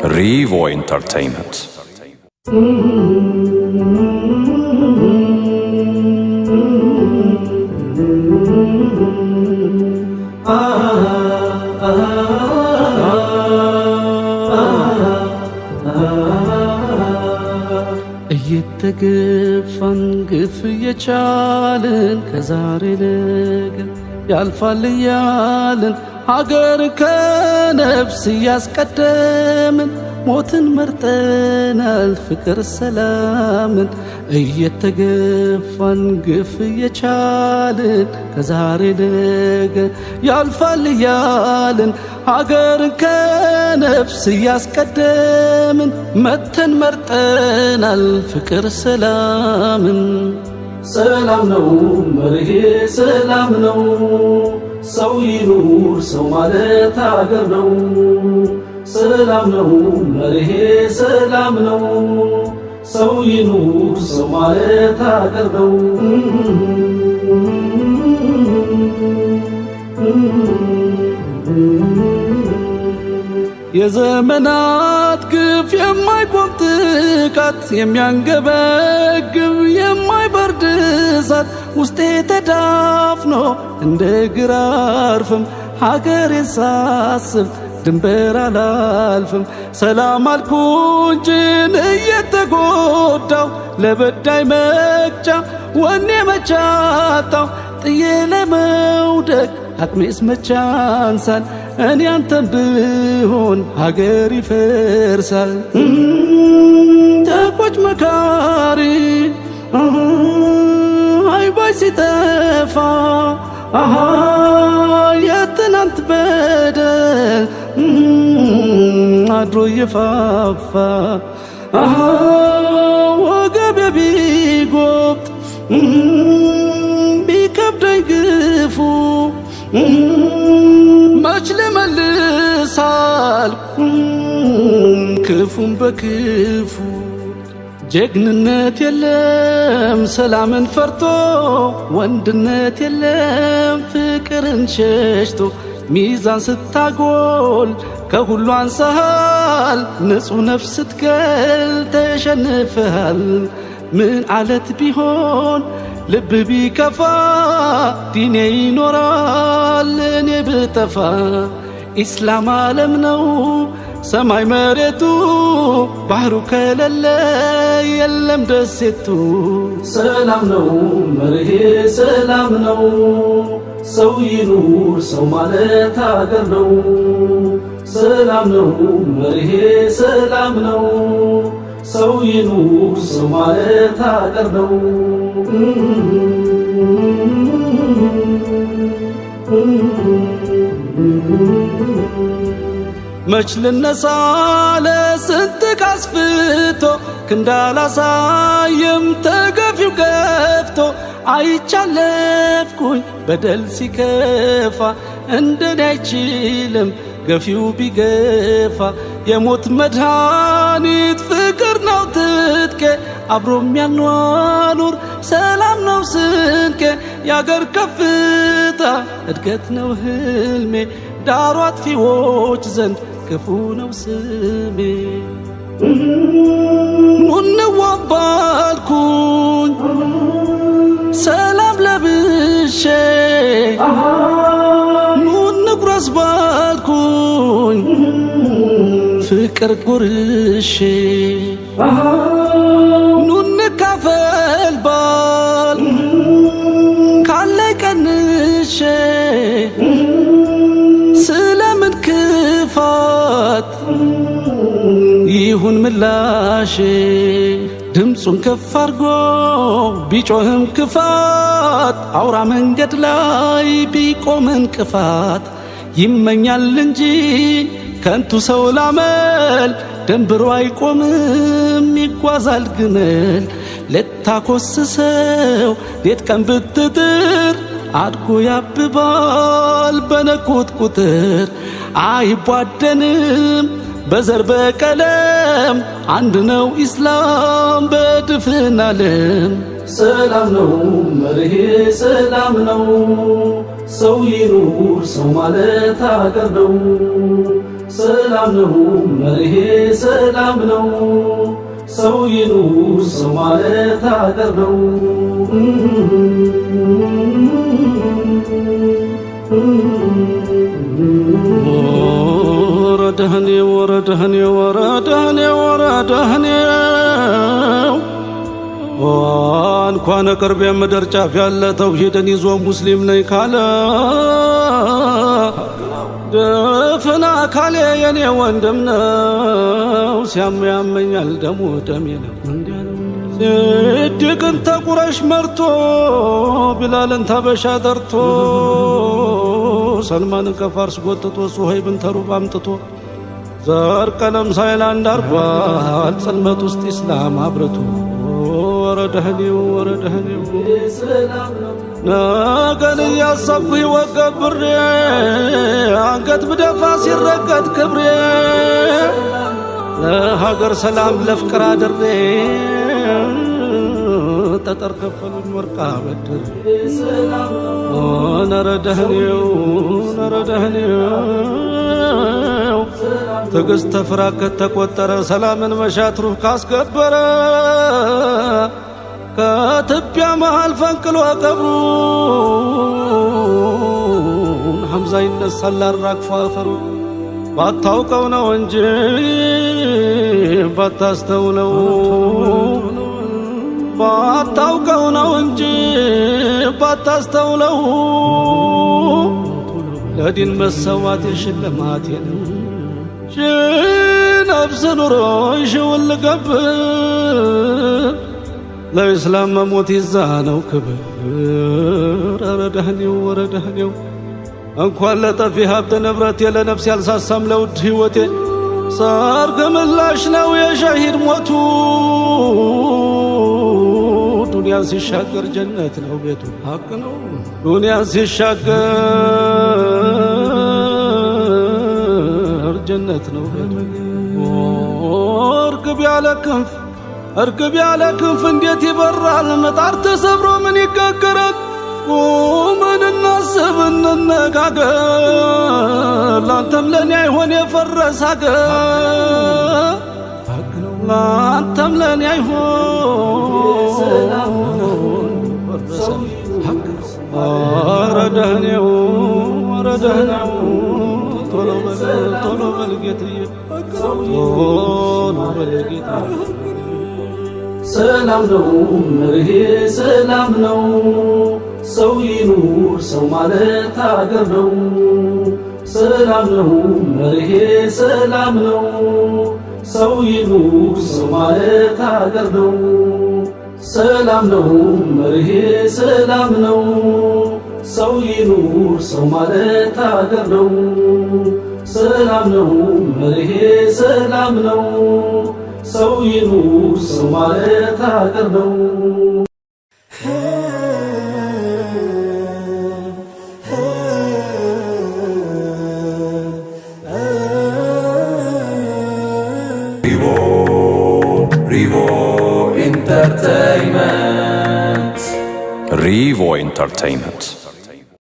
Revo Entertainment. እየተገፋን ግፍ የቻልን ከዛሬ ነገ ያልፋል እያልን ሀገር ከነፍስ እያስቀደምን ሞትን መርጠናል ፍቅር ሰላምን። እየተገፋን ግፍ የቻልን ከዛሬ ነገ ያልፋል እያልን ሀገር ከነፍስ እያስቀደምን መተን መርጠናል ፍቅር ሰላምን። ሰላም ነው መርሄ ሰላም ነው፣ ሰው ይኑር ሰው ማለት አገር ነው። ሰላም ነው መርሄ ሰላም ነው፣ ሰው ይኑር ሰው ማለት አገር ነው። የዘመናት ግፍ የማይቆም ጥቃት የሚያንገበግብ የማይበርድ እሳት ውስጤ ተዳፍኖ እንደ ግራርፍም ሀገሬን ሳስብ ድንበር አላልፍም። ሰላም አልኩ እንጂን እየተጎዳው ለበዳይ መቅጫ ወኔ መቻጣው ጥዬ ለመውደቅ አቅሜስ መቻንሳል። እኔ አንተን ብሆን ሀገር ይፈርሳል። ተቆጭ መካሪ አይባይ ሲጠፋ የትናንት በደል አድሮ እየፋፋ ወገቤ ቢጎብጥ ቢከብደኝ ግፉ መች ልመልሳል ክፉን በክፉ። ጀግንነት የለም ሰላምን ፈርቶ፣ ወንድነት የለም ፍቅርን ሸሽቶ። ሚዛን ስታጎል ከሁሉ አንሳሃል፣ ንጹሕ ነፍስ ስትገል ተሸንፈሃል። ምን አለት ቢሆን ልብ ቢከፋ ዲኔ ይኖራል እኔ ብጠፋ። ኢስላም ዓለም ነው ሰማይ መሬቱ፣ ባህሩ ከሌለ የለም ደሴቱ። ሰላም ነው መርሄ ሰላም ነው፣ ሰው ይኑር ሰው ማለት አገር ነው። ሰላም ነው መርሄ ሰላም ነው፣ ሰው ይኑር ሰው ማለት አገር ነው። መች ልነሳ ለስንጥቅ አስፍቶ ክንዳላሳየም ተገፊው ገፍቶ። አይቻለፍኩኝ በደል ሲከፋ እንደኔ አይችልም ገፊው ቢገፋ። የሞት መድኃኒት ፍቅር ነው ትጥቄ፣ አብሮ የሚያኗኑር ሰላም ነው ስንቄ። የአገር ከፍታ እድገት ነው ህልሜ፣ ዳሩ አጥፊዎች ዘንድ ክፉ ነው ስሜ። እንዋባልኩኝ ሰላም ለብሼ፣ እንጉረስ ባልኩኝ ፍቅር ጉርሼ። እንካፈል ባል ካለይ ቀንሼ፣ ስለምን ክፋት ይሁን ምላሼ። ድምፁን ከፍ አርጎ ቢጮህም ክፋት፣ አውራ መንገድ ላይ ቢቆም እንቅፋት። ይመኛል እንጂ ከንቱ ሰው ላመል፣ ደንብሮ አይቆምም ይጓዛል ግመል። ልታኮስሰው ሌት ቀን ብትጥር፣ አድጎ ያብባል በነኩት ቁጥር። አይቧደንም በዘር በቀለም አንድ ነው ኢስላም በድፍን ዓለም ሰላም ነው መርሄ ሰላም ነው ሰው ይኑር ሰው ማለት አገር ነው ሰላም ነው መርሄ ሰላም ነው ሰው ይኑር ሰው ማለት አገር ነው ወረደህኔ ወረደህኔ ወረደህኔ ወረደህኔ እንኳን ቅርብ የምድር ጫፍ ያለ ተውሂድን ይዞ ሙስሊም ነኝ ካለ ድፍን አካሌ የኔ ወንድም ነው ሲያም ያመኛል ደሙ ደሜ ነው ሲድቅን ተቁረሽ መርቶ ቢላልን ተበሻ ደርቶ ሰልማንን ከፋርስ ጎትቶ ሱሀይብን ተሩብ አምጥቶ ዘር ቀለም ሳይል አንድ አርጓል ጽልመት ውስጥ ኢስላም አብረቱ ወረደህኔው ወረደህኔው ነገን እያሰብኩ ይወገብሬ አንገት ብደፋ ሲረገጥ ክብሬ ለሀገር ሰላም ለፍቅር አድሬ ጠጠር ከፈሉኝ ወርቃ በድር ነረደህኔው ነረደህኔው ትዕግስት ተፍራከት ተቆጠረ ሰላምን መሻት ሩህ ካስገበረ ከትቢያ መሃል ፈንቅሎ ቀብሩን ሐምዛ ይነሳል አራግፎ አፈሩ ባታውቀው ነው እንጂ ባታስተውለው ባታውቀው ነው እንጂ ባታስተውለው ለዲን መሰዋት የሽልማት የለም ነፍስ ኑሮ ይሽውን ልገብር ለኢስላም መሞት ይዛ ነው ክብር ረደህኔው ወረደህኔው እንኳን ለጠፊ ሀብት ንብረት የለነፍስ ያልሳሳም ለውድ ሕይወቴ ሰርግ ምላሽ ነው የሸሂድ ሞቱ ዱንያን ሲሻገር ጀነት ነው ቤቱ ሐቅ ነው ዱንያን ሲሻገር ጀነት ነው ቤቱ እርግብ ያለ ክንፍ እንዴት ይበራል ምጣር ተሰብሮ ምን ይጋገራል ቁመን እናስብ እንነጋገር ላንተም ለኔ አይሆን የፈረስ ሀገር ላንተም ለኔ አይሆን ወረደህኔው ወረደህኔው ቶሎ በል ጌትዬ ቶሎ በል ጌትዬ ሰላም ነው መርሄ ሰላም ነው ሰው ይኑር ሰው ማለት አገር ነው ሰላም ነው መርሄ ሰላም ነው ሰው ይኑር ሰው ማለት አገር ነው ሰላም ነው መርሄ ሰላም ነው ሰው ይኑር ሰው ማለት አገር ነው ሰላም ነው መርሄ ሰላም ነው ሰው ይኑር ሰው ማለት አገር ነው Revo Entertainment